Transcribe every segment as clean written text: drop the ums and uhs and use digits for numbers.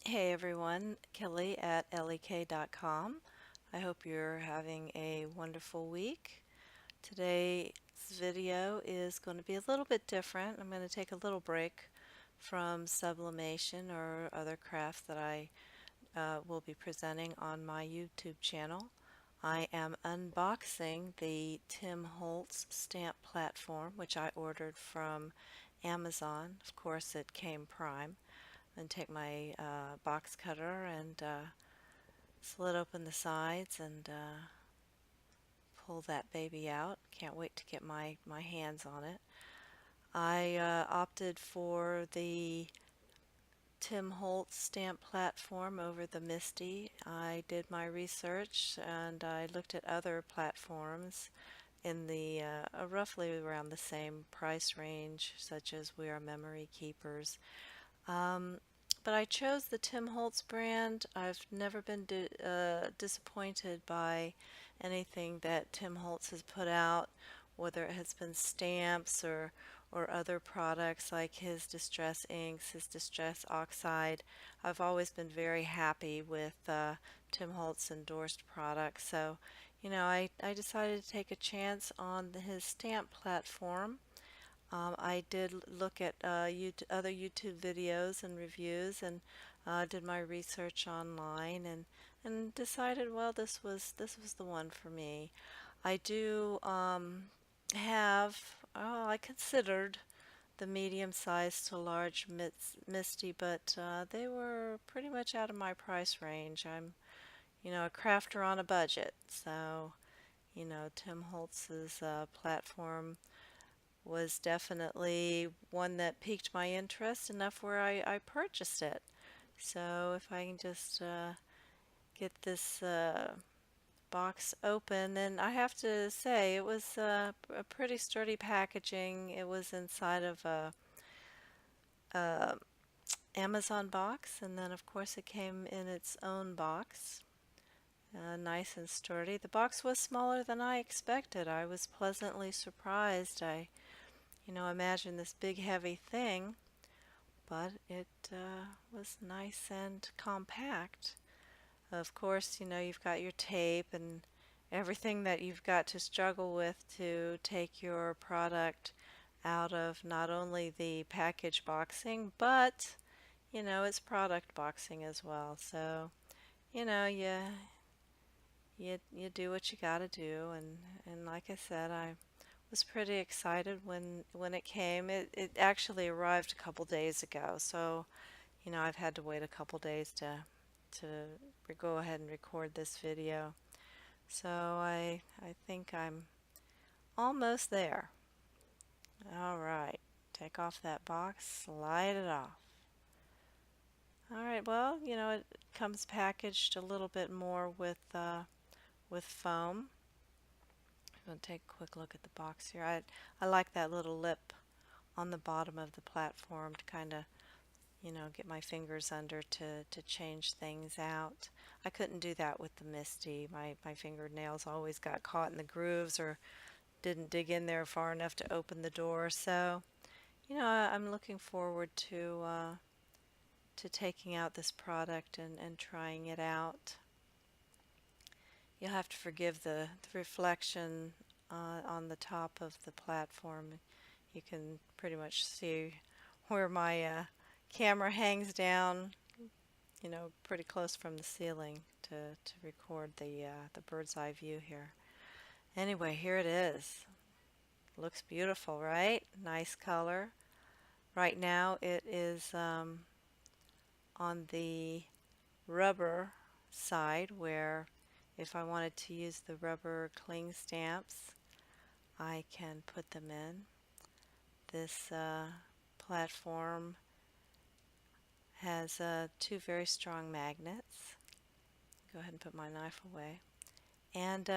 Hey everyone, Kelly at lek.com. I hope you're having a wonderful week. Today's video is going to be a little bit different. I'm going to take a little break from sublimation or other crafts that I will be presenting on my YouTube channel. I am unboxing the Tim Holtz stamp platform, which I ordered from Amazon. Of course, it came prime. And take my box cutter and slit open the sides and pull that baby out. Can't wait to get my hands on it. I opted for the Tim Holtz stamp platform over the Misty. I did my research and I looked at other platforms in the roughly around the same price range, such as We Are Memory Keepers. Um, but I chose the Tim Holtz brand. I've never been disappointed by anything that Tim Holtz has put out, whether it has been stamps or other products like his Distress inks, his Distress oxide. I've always been very happy with Tim Holtz endorsed products. So, I decided to take a chance on his stamp platform. I did look at other YouTube videos and reviews and did my research online and decided, well, this was the one for me. I do have, I considered the medium size to large Misty, but they were pretty much out of my price range. I'm, a crafter on a budget, so, Tim Holtz's platform was definitely one that piqued my interest enough where I purchased it. So if I can just get this box open, and I have to say it was a pretty sturdy packaging. It was inside of a Amazon box, and then of course it came in its own box. Nice and sturdy. The box was smaller than I expected. I was pleasantly surprised. I, imagined this big heavy thing, but it was nice and compact. Of course, you've got your tape and everything that you've got to struggle with to take your product out of not only the package boxing, but, it's product boxing as well. So, you know, you you do what you got to do, and like I said, I was pretty excited when it came. It actually arrived a couple days ago, so I've had to wait a couple days to go ahead and record this video. So I think I'm almost there. All right, take off that box, slide it off. All right, well, it comes packaged a little bit more with foam. I'm going to take a quick look at the box here. I like that little lip on the bottom of the platform to kind of get my fingers under to change things out. I couldn't do that with the Misty. My fingernails always got caught in the grooves or didn't dig in there far enough to open the door. So, I'm looking forward to taking out this product and trying it out. You'll have to forgive the reflection on the top of the platform. You can pretty much see where my camera hangs down, pretty close from the ceiling to record the bird's eye view here. Anyway, here it is. Looks beautiful, right? Nice color. Right now it is on the rubber side where if I wanted to use the rubber cling stamps, I can put them in. This platform has two very strong magnets. Go ahead and put my knife away. And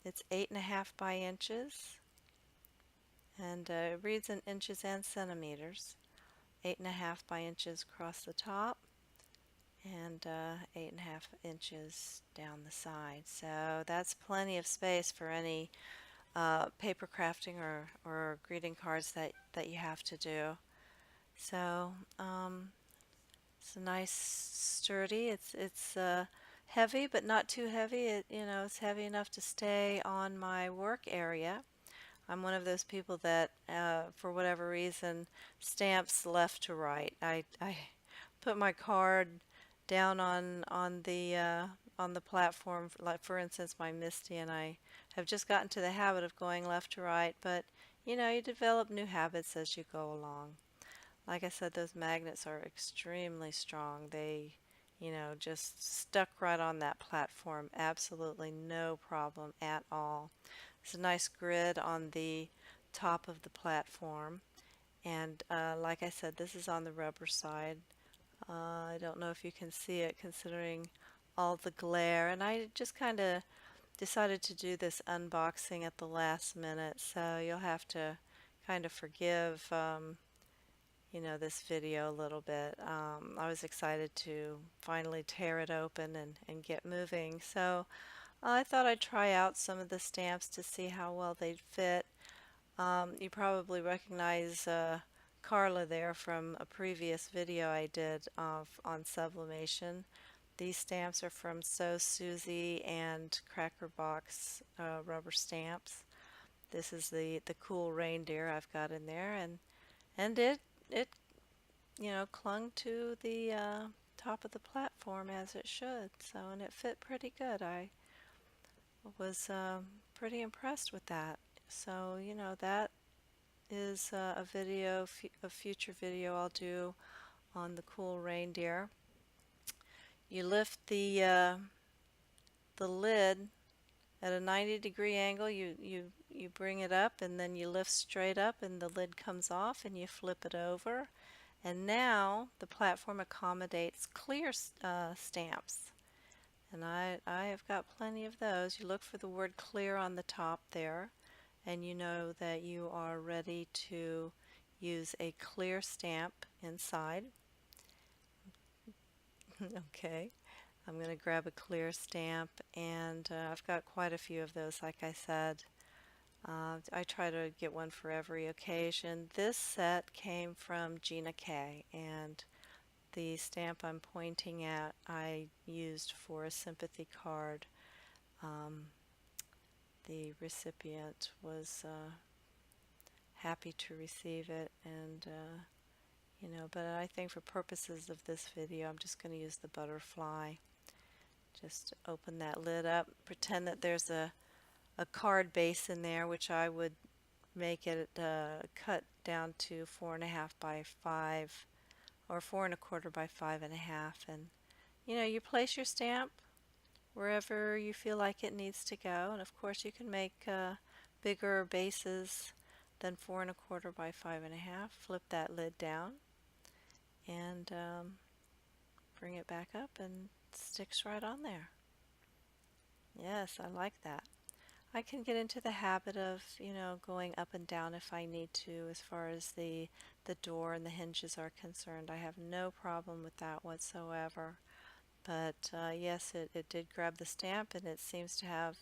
it's 8.5 by inches, and it reads in inches and centimeters. 8.5 by inches across the top, and 8.5 inches down the side. So that's plenty of space for any paper crafting or greeting cards that you have to do. So It's nice, sturdy. It's heavy, but not too heavy. It's heavy enough to stay on my work area. I'm one of those people that, for whatever reason, stamps left to right. I put my card down on the platform. Like for instance, my Misty and I have just gotten to the habit of going left to right, but you develop new habits as you go along. Like I said, those magnets are extremely strong. They, just stuck right on that platform. Absolutely no problem at all. There's a nice grid on the top of the platform. And like I said, this is on the rubber side. I don't know if you can see it considering all the glare. And I just kind of decided to do this unboxing at the last minute. So you'll have to kind of forgive this video a little bit. I was excited to finally tear it open and get moving. So I thought I'd try out some of the stamps to see how well they'd fit. You probably recognize Carla there from a previous video I did on sublimation. These stamps are from So Susie and Cracker Box rubber stamps. This is the cool reindeer I've got in there, and it clung to the top of the platform as it should. So, and it fit pretty good. I was pretty impressed with that. So, that is a future video I'll do on the cool reindeer. You lift the lid at a 90-degree angle. You bring it up and then you lift straight up and the lid comes off and you flip it over. And now the platform accommodates clear stamps. And I have got plenty of those. You look for the word clear on the top there, and you know that you are ready to use a clear stamp inside. Okay, I'm going to grab a clear stamp, and I've got quite a few of those, like I said. I try to get one for every occasion. This set came from Gina K, and the stamp I'm pointing at I used for a sympathy card. The recipient was happy to receive it, and but I think for purposes of this video I'm just going to use the butterfly. Just open that lid up, pretend that there's a card base in there, which I would make it cut down to 4.5 by 5 or 4 1/4 by 5.5, and you place your stamp wherever you feel like it needs to go, and of course you can make bigger bases than 4 1/4 by 5.5. Flip that lid down and bring it back up and it sticks right on there. Yes, I like that. I can get into the habit of, going up and down if I need to as far as the door and the hinges are concerned. I have no problem with that whatsoever. But yes, it did grab the stamp, and it seems to have,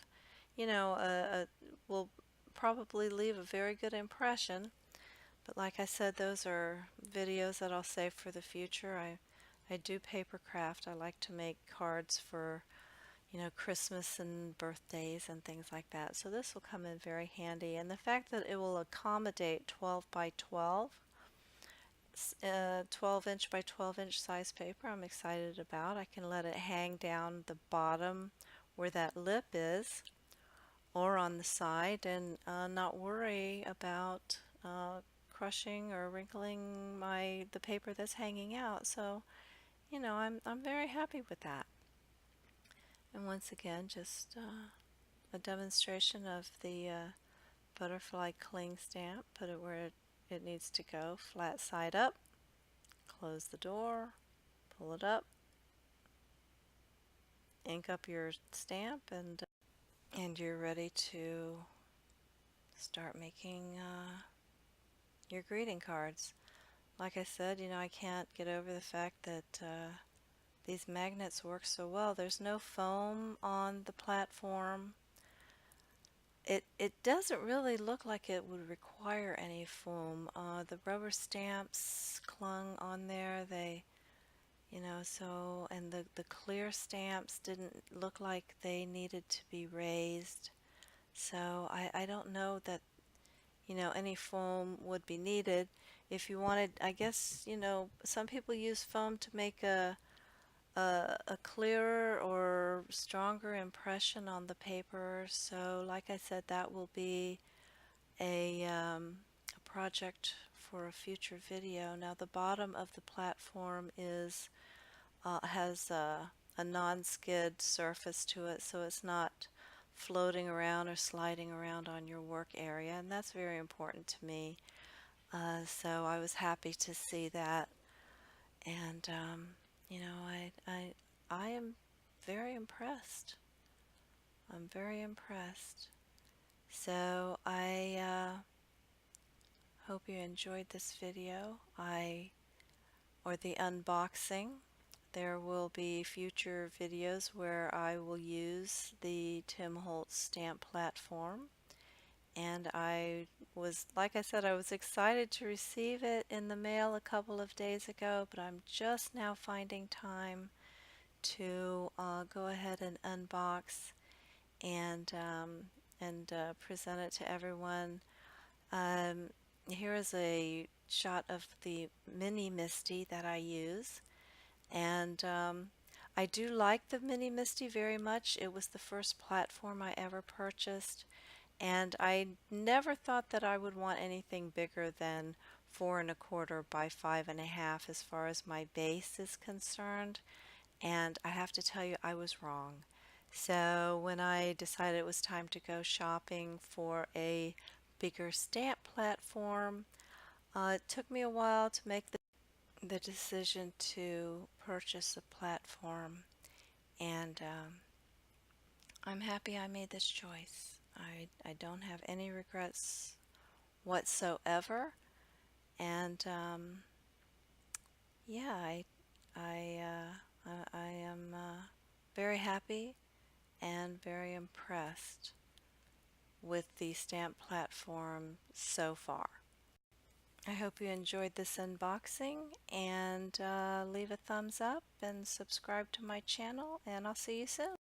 will probably leave a very good impression. But like I said, those are videos that I'll save for the future. I do paper craft. I like to make cards for Christmas and birthdays and things like that. So this will come in very handy. And the fact that it will accommodate 12 by 12, 12 inch by 12 inch size paper, I'm excited about. I can let it hang down the bottom where that lip is or on the side and not worry about crushing or wrinkling the paper that's hanging out. So, I'm very happy with that. And once again, just a demonstration of the butterfly cling stamp. Put it where it needs to go, flat side up. Close the door, pull it up, ink up your stamp, and you're ready to start making your greeting cards. Like I said, I can't get over the fact that these magnets work so well. There's no foam on the platform. It doesn't really look like it would require any foam. The rubber stamps clung on there. They, So, and the clear stamps didn't look like they needed to be raised. So I don't know that, any foam would be needed. If you wanted, I guess, some people use foam to make a clearer or stronger impression on the paper. So like I said, that will be a project for a future video. Now the bottom of the platform has a non-skid surface to it, so it's not floating around or sliding around on your work area, and that's very important to me. So I was happy to see that, and I am very impressed. I'm very impressed. So I hope you enjoyed this video. Or the unboxing. There will be future videos where I will use the Tim Holtz stamp platform. And like I said, I was excited to receive it in the mail a couple of days ago, but I'm just now finding time to go ahead and unbox and present it to everyone. Um, Here is a shot of the mini Misty that I use. And I do like the Mini Misty very much. It was the first platform I ever purchased, and I never thought that I would want anything bigger than 4¼ by 5½ as far as my base is concerned. And I have to tell you, I was wrong. So when I decided it was time to go shopping for a bigger stamp platform, it took me a while to make the decision to purchase a platform, and I'm happy I made this choice. I don't have any regrets whatsoever, and yeah, I am very happy and very impressed with the stamp platform so far. I hope you enjoyed this unboxing, and leave a thumbs up and subscribe to my channel, and I'll see you soon.